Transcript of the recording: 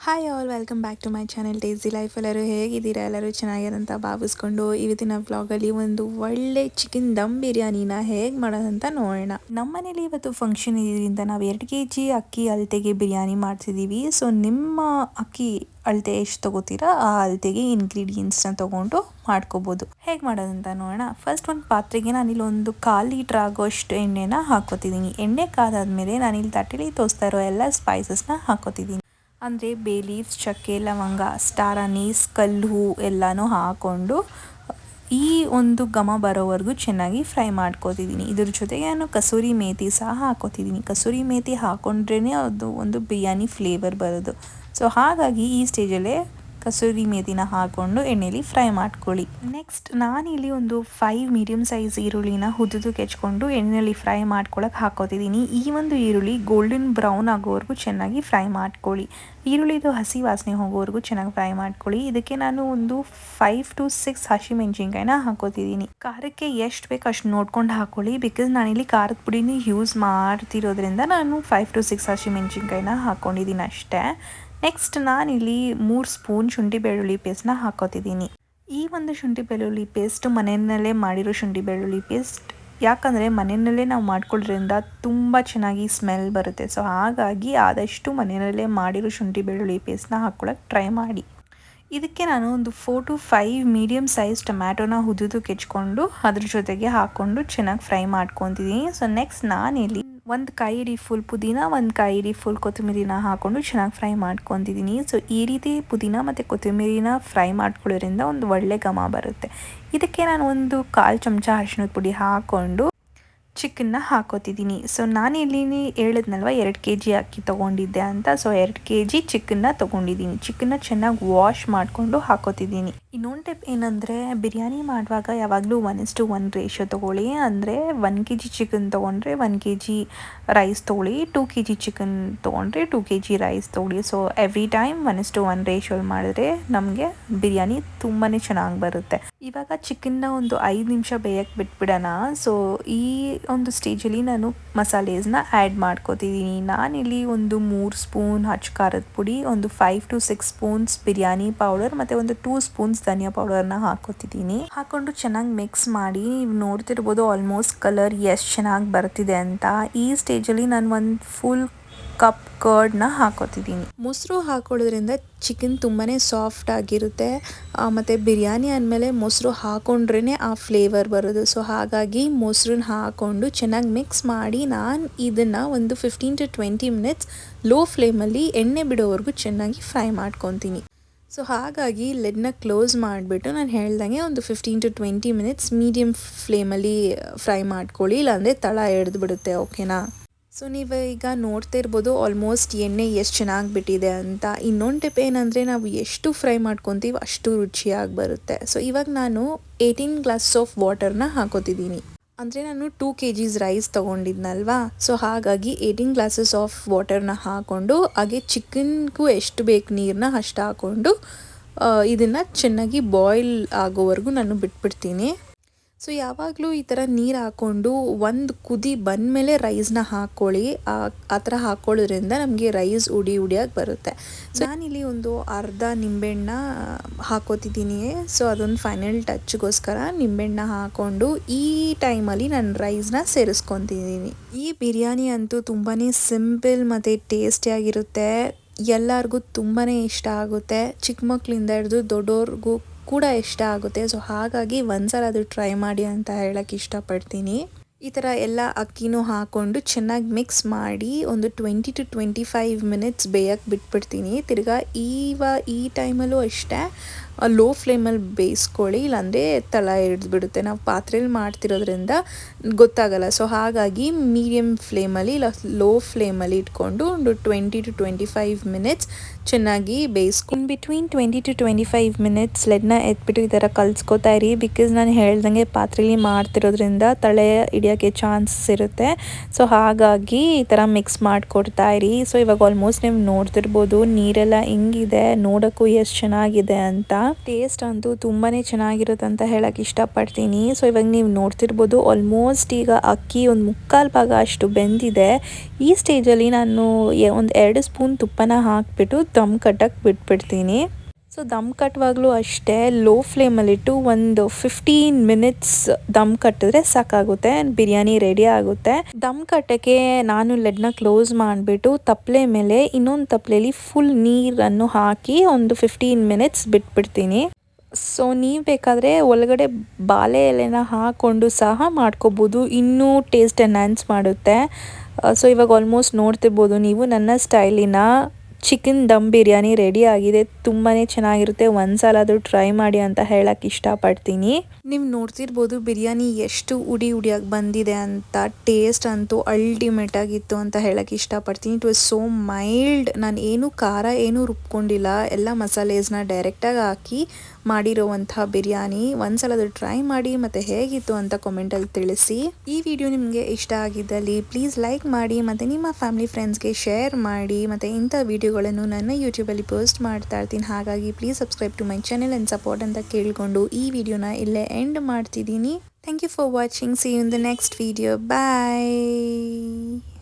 Hi all welcome back to my channel tasty life. ಎಲ್ಲರೂ ಹೇಗಿದ್ದೀರಾ? ಎಲ್ಲರೂ ಚೆನ್ನಾಗಿರಂತ ಭಾವಿಸ್ಕೊಂಡು ಇವತ್ತಿನ ವ್ಲಾಗಲ್ಲಿ ಒಂದು ಒಳ್ಳೆ ಚಿಕನ್ ದಮ್ ಬಿರಿಯಾನಿನ ಹೇಗೆ ಮಾಡೋದಂತ ನೋಡೋಣ. ನಮ್ಮ ಮನೇಲಿ ಇವತ್ತು ಫಂಕ್ಷನ್ ಇದರಿಂದ ನಾವು 2 kg ಅಕ್ಕಿ ಅಳತೆಗೆ ಬಿರಿಯಾನಿ ಮಾಡ್ತಿದ್ದೀವಿ. ಸೊ ನಿಮ್ಮ ಅಕ್ಕಿ ಅಳತೆ ಎಷ್ಟು ತೊಗೋತೀರಾ ಆ ಅಳತೆಗೆ ಇಂಗ್ರೀಡಿಯೆಂಟ್ಸ್ನ ತೊಗೊಂಡು ಮಾಡ್ಕೋಬೋದು. ಹೇಗೆ ಮಾಡೋದಂತ ನೋಡೋಣ. ಫಸ್ಟ್ ಒಂದು ಪಾತ್ರೆಗೆ ನಾನಿಲ್ಲಿ ಒಂದು 1/4 ಲೀಟ್ರ್ ಆಗೋಷ್ಟು ಎಣ್ಣೆನ ಹಾಕೋತಿದ್ದೀನಿ. ಎಣ್ಣೆ ಕಾದಾದ್ಮೇಲೆ ನಾನಿಲ್ಲಿ ತಟ್ಟೆಲಿ ತೋರಿಸ್ತಾ ಇರೋ ಎಲ್ಲ ಸ್ಪೈಸಸ್ನ ಹಾಕೋತಿದ್ದೀನಿ. ಅಂದರೆ ಬೇ ಲೀವ್ಸ್, ಚಕ್ಕೆ, ಲವಂಗ, ಸ್ಟಾರ್ ಅನೀಸ್, ಕಲ್ಲು ಹೂ ಎಲ್ಲನೂ ಹಾಕ್ಕೊಂಡು ಈ ಒಂದು ಘಮ ಬರೋವರೆಗೂ ಚೆನ್ನಾಗಿ ಫ್ರೈ ಮಾಡ್ಕೋತಿದ್ದೀನಿ. ಇದ್ರ ಜೊತೆಗೆ ನಾನು ಕಸೂರಿ ಮೇಥಿ ಸಹ ಹಾಕೋತಿದ್ದೀನಿ. ಕಸೂರಿ ಮೇಥಿ ಹಾಕೊಂಡ್ರೇ ಅದು ಒಂದು ಬಿರಿಯಾನಿ ಫ್ಲೇವರ್ ಬರೋದು. ಸೊ ಹಾಗಾಗಿ ಈ ಸ್ಟೇಜಲ್ಲೇ ಕಸೂರಿ ಮೇಥಿನ ಹಾಕ್ಕೊಂಡು ಎಣ್ಣೆಲಿ ಫ್ರೈ ಮಾಡ್ಕೊಳ್ಳಿ. ನೆಕ್ಸ್ಟ್ ನಾನಿಲ್ಲಿ ಒಂದು 5 ಮೀಡಿಯಮ್ ಸೈಜ್ ಈರುಳ್ಳಿನ ಉದ್ದುದಕ್ಕೆ ಹೆಚ್ಕೊಂಡು ಎಣ್ಣೆಯಲ್ಲಿ ಫ್ರೈ ಮಾಡ್ಕೊಳಕ್ಕೆ ಹಾಕೋತಿದ್ದೀನಿ. ಈ ಒಂದು ಈರುಳ್ಳಿ ಗೋಲ್ಡನ್ ಬ್ರೌನ್ ಆಗೋವರೆಗೂ ಚೆನ್ನಾಗಿ ಫ್ರೈ ಮಾಡ್ಕೊಳ್ಳಿ. ಈರುಳ್ಳಿದು ಹಸಿ ವಾಸನೆ ಹೋಗೋವರೆಗೂ ಚೆನ್ನಾಗಿ ಫ್ರೈ ಮಾಡ್ಕೊಳ್ಳಿ. ಇದಕ್ಕೆ ನಾನು ಒಂದು 5 to 6 ಹಸಿಮೆಣಸಿನ್ಕಾಯಿನ ಹಾಕೋತಿದ್ದೀನಿ. ಖಾರಕ್ಕೆ ಎಷ್ಟು ಬೇಕು ಅಷ್ಟು ನೋಡ್ಕೊಂಡು ಹಾಕೊಳ್ಳಿ. ಬಿಕಾಸ್ ನಾನಿಲ್ಲಿ ಖಾರದ ಪುಡಿನ ಯೂಸ್ ಮಾಡ್ತಿರೋದ್ರಿಂದ ನಾನು 5 to 6 ಹಸಿಮೆಣಸಿನ್ಕಾಯಿನ ಹಾಕ್ಕೊಂಡಿದ್ದೀನಿ ಅಷ್ಟೇ. ನೆಕ್ಸ್ಟ್ ನಾನಿಲ್ಲಿ 3 ಸ್ಪೂನ್ ಶುಂಠಿ ಬೆಳ್ಳುಳ್ಳಿ ಪೇಸ್ಟ್ನ ಹಾಕೋತಿದ್ದೀನಿ. ಈ ಒಂದು ಶುಂಠಿ ಬೆಳ್ಳುಳ್ಳಿ ಪೇಸ್ಟ್ ಮನೆಯಲ್ಲೇ ಮಾಡಿರೋ ಶುಂಠಿ ಬೆಳ್ಳುಳ್ಳಿ ಪೇಸ್ಟ್. ಯಾಕಂದರೆ ಮನೆಯಲ್ಲೇ ನಾವು ಮಾಡ್ಕೊಳ್ಳೋದ್ರಿಂದ ತುಂಬ ಚೆನ್ನಾಗಿ ಸ್ಮೆಲ್ ಬರುತ್ತೆ. ಸೊ ಹಾಗಾಗಿ ಆದಷ್ಟು ಮನೆಯಲ್ಲೇ ಮಾಡಿರೋ ಶುಂಠಿ ಬೆಳ್ಳುಳ್ಳಿ ಪೇಸ್ಟ್ನ ಹಾಕ್ಕೊಳಕ್ಕೆ ಟ್ರೈ ಮಾಡಿ. ಇದಕ್ಕೆ ನಾನು ಒಂದು 4 to 5 ಮೀಡಿಯಮ್ ಸೈಜ್ ಟೊಮ್ಯಾಟೊನ ಉದ್ದುದಕ್ಕೆ ಹೆಚ್ಕೊಂಡು ಅದ್ರ ಜೊತೆಗೆ ಹಾಕ್ಕೊಂಡು ಚೆನ್ನಾಗಿ ಫ್ರೈ ಮಾಡ್ಕೊತಿದ್ದೀನಿ. ಸೊ ನೆಕ್ಸ್ಟ್ ನಾನಿಲ್ಲಿ 1 ಕೈ ಫುಲ್ ಪುದೀನ, 1 ಕೈ ಫುಲ್ ಕೊತ್ತಂಬರಿನ ಹಾಕ್ಕೊಂಡು ಚೆನ್ನಾಗಿ ಫ್ರೈ ಮಾಡ್ಕೊತಿದ್ದೀನಿ. ಸೊ ಈ ರೀತಿ ಪುದೀನ ಮತ್ತು ಕೊತ್ತಂಬರಿನ ಫ್ರೈ ಮಾಡ್ಕೊಳ್ಳೋದ್ರಿಂದ ಒಂದು ಒಳ್ಳೆ ಘಮ ಬರುತ್ತೆ. ಇದಕ್ಕೆ ನಾನು ಒಂದು 1/4 ಚಮಚ ಅರಿಶಿಣದ ಪುಡಿ ಹಾಕ್ಕೊಂಡು ಚಿಕನ್ನ ಹಾಕೋತಿದ್ದೀನಿ. ಸೊ ನಾನಿಲ್ಲಿ ಹೇಳಿದ್ನಲ್ವ 2 kg ಅಕ್ಕಿ ತೊಗೊಂಡಿದ್ದೆ ಅಂತ. ಸೊ 2 kg ಚಿಕನ್ನ ತೊಗೊಂಡಿದ್ದೀನಿ. ಚಿಕನ್ನ ಚೆನ್ನಾಗಿ ವಾಶ್ ಮಾಡಿಕೊಂಡು ಹಾಕೋತಿದ್ದೀನಿ. ಇನ್ನೊಂದು ಟಿಪ್ ಏನಂದರೆ ಬಿರಿಯಾನಿ ಮಾಡುವಾಗ ಯಾವಾಗಲೂ 1:1 ರೇಷಿಯೋ ತೊಗೊಳ್ಳಿ. ಅಂದರೆ 1 kg ಚಿಕನ್ ತೊಗೊಂಡ್ರೆ 1 kg ರೈಸ್ ತೊಗೊಳ್ಳಿ, 2 kg ಚಿಕನ್ ತೊಗೊಂಡ್ರೆ 2 kg ರೈಸ್ ತೊಗೊಳ್ಳಿ. ಸೊ ಎವ್ರಿ ಟೈಮ್ 1:1 ರೇಷಿಯೋಲಿ ಮಾಡಿದ್ರೆ ನಮಗೆ ಬಿರಿಯಾನಿ ತುಂಬಾ ಚೆನ್ನಾಗಿ ಬರುತ್ತೆ. ಇವಾಗ ಚಿಕನ್ನ ಒಂದು 5 ನಿಮಿಷ ಬೇಯಕ್ಕೆ ಬಿಟ್ಬಿಡೋಣ. ಸೊ ಈ ಒಂದು ಸ್ಟೇಜಲ್ಲಿ ನಾನು ಮಸಾಲೇಸ್ನ ಆ್ಯಡ್ ಮಾಡ್ಕೋತಿದ್ದೀನಿ. ನಾನಿಲ್ಲಿ ಒಂದು 3 ಸ್ಪೂನ್ ಅಚ್ಚ ಖಾರದ ಪುಡಿ, ಒಂದು 5 to 6 ಸ್ಪೂನ್ಸ್ ಬಿರಿಯಾನಿ ಪೌಡರ್ ಮತ್ತು ಒಂದು 2 ಸ್ಪೂನ್ಸ್ ಧನಿಯಾ ಪೌಡರ್ನ ಹಾಕೋತಿದ್ದೀನಿ. ಹಾಕ್ಕೊಂಡು ಚೆನ್ನಾಗಿ ಮಿಕ್ಸ್ ಮಾಡಿ. ನೀವು ನೋಡ್ತಿರ್ಬೋದು ಆಲ್ಮೋಸ್ಟ್ ಕಲರ್ ಎಷ್ಟು ಚೆನ್ನಾಗಿ ಬರ್ತಿದೆ ಅಂತ. ಈ ಸ್ಟೇಜಲ್ಲಿ ನಾನು ಒಂದು ಫುಲ್ ಕಪ್ ಕರ್ಡ್ನ ಹಾಕೋತಿದ್ದೀನಿ. ಮೊಸರು ಹಾಕೊಳ್ಳೋದ್ರಿಂದ ಚಿಕನ್ ತುಂಬಾ ಸಾಫ್ಟ್ ಆಗಿರುತ್ತೆ. ಮತ್ತು ಬಿರಿಯಾನಿ ಅಂದಮೇಲೆ ಮೊಸರು ಹಾಕೊಂಡ್ರೇ ಆ ಫ್ಲೇವರ್ ಬರೋದು. ಸೊ ಹಾಗಾಗಿ ಮೊಸರನ್ನ ಹಾಕ್ಕೊಂಡು ಚೆನ್ನಾಗಿ ಮಿಕ್ಸ್ ಮಾಡಿ ನಾನು ಇದನ್ನು ಒಂದು 15 to 20 ಮಿನಿಟ್ಸ್ ಲೋ ಫ್ಲೇಮಲ್ಲಿ ಎಣ್ಣೆ ಬಿಡೋವರೆಗೂ ಚೆನ್ನಾಗಿ ಫ್ರೈ ಮಾಡ್ಕೊತೀನಿ. ಸೊ ಹಾಗಾಗಿ ಲಿಡ್ನ ಕ್ಲೋಸ್ ಮಾಡಿಬಿಟ್ಟು ನಾನು ಹೇಳ್ದಂಗೆ ಒಂದು 15 to 20 ಮಿನಿಟ್ಸ್ ಮೀಡಿಯಮ್ ಫ್ಲೇಮಲ್ಲಿ ಫ್ರೈ ಮಾಡ್ಕೊಳ್ಳಿ, ಇಲ್ಲಾಂದರೆ ತಳ ಎಳೆದ್ಬಿಡುತ್ತೆ. ಓಕೆನಾ? ಸೊ ನೀವು ಈಗ ನೋಡ್ತಾ ಇರ್ಬೋದು ಆಲ್ಮೋಸ್ಟ್ ಎಣ್ಣೆ ಎಷ್ಟು ಚೆನ್ನಾಗಿ ಬಿಟ್ಟಿದೆ ಅಂತ. ಇನ್ನೊಂದು ಟಿಪ್ ಏನಂದರೆ ನಾವು ಎಷ್ಟು ಫ್ರೈ ಮಾಡ್ಕೊತೀವಿ ಅಷ್ಟು ರುಚಿಯಾಗಿ ಬರುತ್ತೆ. ಸೊ ಇವಾಗ ನಾನು 18 ಗ್ಲಾಸಸ್ ಆಫ್ ವಾಟರ್ನ ಹಾಕೋತಿದ್ದೀನಿ. ಅಂದರೆ ನಾನು 2 kg ರೈಸ್ ತೊಗೊಂಡಿದ್ನಲ್ವಾ. ಸೊ ಹಾಗಾಗಿ 18 ಗ್ಲಾಸಸ್ ಆಫ್ ವಾಟರ್ನ ಹಾಕ್ಕೊಂಡು ಹಾಗೆ ಚಿಕನ್ಗೂ ಎಷ್ಟು ಬೇಕು ನೀರನ್ನ ಅಷ್ಟು ಹಾಕ್ಕೊಂಡು ಇದನ್ನು ಚೆನ್ನಾಗಿ ಬಾಯ್ಲ್ ಆಗೋವರೆಗೂ ನಾನು ಬಿಟ್ಬಿಡ್ತೀನಿ. ಸೊ ಯಾವಾಗಲೂ ಈ ಥರ ನೀರು ಹಾಕ್ಕೊಂಡು ಒಂದು ಕುದಿ ಬಂದಮೇಲೆ ರೈಸ್ನ ಹಾಕ್ಕೊಳ್ಳಿ. ಆ ಥರ ಹಾಕ್ಕೊಳ್ಳೋದ್ರಿಂದ ನಮಗೆ ರೈಸ್ ಉಡಿಯಾಗಿ ಬರುತ್ತೆ. ಸೊ ನಾನಿಲ್ಲಿ ಒಂದು ಅರ್ಧ ನಿಂಬೆಹಣ್ಣ ಹಾಕೋತಿದ್ದೀನಿ. ಸೊ ಅದೊಂದು ಫೈನಲ್ ಟಚ್ಗೋಸ್ಕರ ನಿಂಬೆಹಣ್ಣ ಹಾಕ್ಕೊಂಡು ಈ ಟೈಮಲ್ಲಿ ನಾನು ರೈಸ್ನ ಸೇರಿಸ್ಕೊತಿದ್ದೀನಿ. ಈ ಬಿರಿಯಾನಿ ಅಂತೂ ತುಂಬಾ ಸಿಂಪಲ್ ಮತ್ತು ಟೇಸ್ಟಿಯಾಗಿರುತ್ತೆ. ಎಲ್ಲರಿಗೂ ತುಂಬಾ ಇಷ್ಟ ಆಗುತ್ತೆ. ಚಿಕ್ಕ ಮಕ್ಕಳಿಂದ ಹಿಡಿದು ದೊಡ್ಡವ್ರಿಗೂ ಕೂಡ ಇಷ್ಟ ಆಗುತ್ತೆ. ಸೊ ಹಾಗಾಗಿ ಒಂದ್ಸಲ ಅದು ಟ್ರೈ ಮಾಡಿ ಅಂತ ಹೇಳಕ್ಕೆ ಇಷ್ಟಪಡ್ತೀನಿ. ಈ ಥರ ಎಲ್ಲ ಅಕ್ಕಿನೂ ಹಾಕ್ಕೊಂಡು ಚೆನ್ನಾಗಿ ಮಿಕ್ಸ್ ಮಾಡಿ ಒಂದು 20 to 25 ಮಿನಿಟ್ಸ್ ಬೇಯಕ್ಕೆ ಬಿಟ್ಬಿಡ್ತೀನಿ. ತಿರ್ಗಾ ಈ ಟೈಮಲ್ಲೂ ಅಷ್ಟೇ ಲೋ ಫ್ಲೇಮಲ್ಲಿ ಬೇಯಿಸ್ಕೊಳ್ಳಿ, ಇಲ್ಲಾಂದರೆ ತಳ ಹಿಡಿದ್ಬಿಡುತ್ತೆ. ನಾವು ಪಾತ್ರೆಯಲ್ಲಿ ಮಾಡ್ತಿರೋದ್ರಿಂದ ಗೊತ್ತಾಗಲ್ಲ. ಸೊ ಹಾಗಾಗಿ ಮೀಡಿಯಮ್ ಫ್ಲೇಮಲ್ಲಿ ಇಲ್ಲ ಲೋ ಫ್ಲೇಮಲ್ಲಿ ಇಟ್ಕೊಂಡು ಒಂದು 20 to 25 ಮಿನಿಟ್ಸ್ ಚೆನ್ನಾಗಿ ಬೇಯಿಸ್ಕೊಂಡು ಇನ್ ಬಿಟ್ವೀನ್ 20 to 25 ಮಿನಿಟ್ಸ್ ಲೆಡ್ನ ಎತ್ಬಿಟ್ಟು ಈ ಥರ ಕಲಿಸ್ಕೊತಾ ಇರಿ. ಬಿಕಾಸ್ ನಾನು ಹೇಳ್ದಂಗೆ ಪಾತ್ರೆಯಲ್ಲಿ ಮಾಡ್ತಿರೋದ್ರಿಂದ ತಳೆ ಹಿಡಿಯೋಕ್ಕೆ ಚಾನ್ಸಸ್ ಇರುತ್ತೆ. ಸೊ ಹಾಗಾಗಿ ಈ ಥರ ಮಿಕ್ಸ್ ಮಾಡಿಕೊಡ್ತಾ ಇರಿ. ಸೊ ಇವಾಗ ಆಲ್ಮೋಸ್ಟ್ ನೀವು ನೋಡ್ತಿರ್ಬೋದು ನೀರೆಲ್ಲ ಹೆಂಗಿದೆ, ನೋಡೋಕ್ಕೂ ಎಷ್ಟು ಚೆನ್ನಾಗಿದೆ ಅಂತ. ಟೇಸ್ಟ್ ಅಂತೂ ತುಂಬಾ ಚೆನ್ನಾಗಿರುತ್ತೆ ಅಂತ ಹೇಳಕ್ಕೆ ಇಷ್ಟಪಡ್ತೀನಿ. ಸೊ ಇವಾಗ ನೀವು ನೋಡ್ತಿರ್ಬೋದು ಆಲ್ಮೋಸ್ಟ್ ಈಗ ಅಕ್ಕಿ ಒಂದು ಮುಕ್ಕಾಲು ಭಾಗ ಅಷ್ಟು ಬೆಂದಿದೆ. ಈ ಸ್ಟೇಜಲ್ಲಿ ನಾನು ಒಂದು 2 ಸ್ಪೂನ್ ತುಪ್ಪನ ಹಾಕಿಬಿಟ್ಟು ದಮ್ ಕಟ್ಟಕ್ಕೆ ಬಿಟ್ಬಿಡ್ತೀನಿ. ಸೊ ದಮ್ ಕಟ್ಟುವಾಗಲೂ ಅಷ್ಟೇ ಲೋ ಫ್ಲೇಮಲ್ಲಿಟ್ಟು ಒಂದು 15 ಮಿನಿಟ್ಸ್ ದಮ್ ಕಟ್ಟಿದ್ರೆ ಸಾಕಾಗುತ್ತೆ, ಬಿರಿಯಾನಿ ರೆಡಿ ಆಗುತ್ತೆ. ದಮ್ ಕಟ್ಟಕ್ಕೆ ನಾನು ಲೆಡ್ನ ಕ್ಲೋಸ್ ಮಾಡಿಬಿಟ್ಟು ತಪ್ಪಲೆ ಮೇಲೆ ಇನ್ನೊಂದು ತಪ್ಪಲೆಯಲ್ಲಿ ಫುಲ್ ನೀರನ್ನು ಹಾಕಿ ಒಂದು 15 ಮಿನಿಟ್ಸ್ ಬಿಟ್ಬಿಡ್ತೀನಿ. ಸೊ ನೀವು ಬೇಕಾದರೆ ಒಳಗಡೆ ಬಾಳೆ ಎಲೆನ ಹಾಕ್ಕೊಂಡು ಸಹ ಮಾಡ್ಕೋಬೋದು, ಇನ್ನೂ ಟೇಸ್ಟ್ ಎನ್ಹ್ಯಾನ್ಸ್ ಮಾಡುತ್ತೆ. ಸೊ ಇವಾಗ ಆಲ್ಮೋಸ್ಟ್ ನೋಡ್ತಿರ್ಬೋದು ನೀವು ನನ್ನ ಸ್ಟೈಲಿನ ಚಿಕನ್ ದಮ್ ಬಿರಿಯಾನಿ ರೆಡಿ ಆಗಿದೆ. ತುಂಬಾ ಚೆನ್ನಾಗಿರುತ್ತೆ, ಒಂದ್ಸಲ ಟ್ರೈ ಮಾಡಿ ಅಂತ ಹೇಳಕ್ಕೆ ಇಷ್ಟಪಡ್ತೀನಿ. ನೀವು ನೋಡ್ತಿರ್ಬೋದು ಬಿರಿಯಾನಿ ಎಷ್ಟು ಉಡಿಯಾಗಿ ಬಂದಿದೆ ಅಂತ. ಟೇಸ್ಟ್ ಅಂತೂ ಅಲ್ಟಿಮೇಟ್ ಆಗಿತ್ತು ಅಂತ ಹೇಳಕ್ಕೆ ಇಷ್ಟಪಡ್ತೀನಿ. It was so mild. ನಾನು ಏನು ಖಾರ ಏನು ರುಬ್ಕೊಂಡಿಲ್ಲ, ಎಲ್ಲ ಮಸಾಲೇಸ್ನ ಡೈರೆಕ್ಟಾಗಿ ಹಾಕಿ ಮಾಡಿರೋವಂಥ ಬಿರಿಯಾನಿ. ಒಂದ್ಸಲ ಟ್ರೈ ಮಾಡಿ ಮತ್ತು ಹೇಗಿತ್ತು ಅಂತ ಕಾಮೆಂಟಲ್ಲಿ ತಿಳಿಸಿ. ಈ ವಿಡಿಯೋ ನಿಮಗೆ ಇಷ್ಟ ಆಗಿದ್ದಲ್ಲಿ ಪ್ಲೀಸ್ ಲೈಕ್ ಮಾಡಿ ಮತ್ತು ನಿಮ್ಮ ಫ್ಯಾಮಿಲಿ ಫ್ರೆಂಡ್ಸ್ಗೆ ಶೇರ್ ಮಾಡಿ. ಮತ್ತು ಇಂಥ ವಿಡಿಯೋಗಳನ್ನು ನನ್ನ ಯೂಟ್ಯೂಬಲ್ಲಿ ಪೋಸ್ಟ್ ಮಾಡ್ತಾ ಇರ್ತೀನಿ. ಹಾಗಾಗಿ please subscribe to my channel and support ಅಂತ ಕೇಳಿಕೊಂಡು ಈ ವಿಡಿಯೋನ ಇಲ್ಲೇ ಎಂಡ್ ಮಾಡ್ತಿದ್ದೀನಿ. Thank you for watching. See you in the next video. Bye.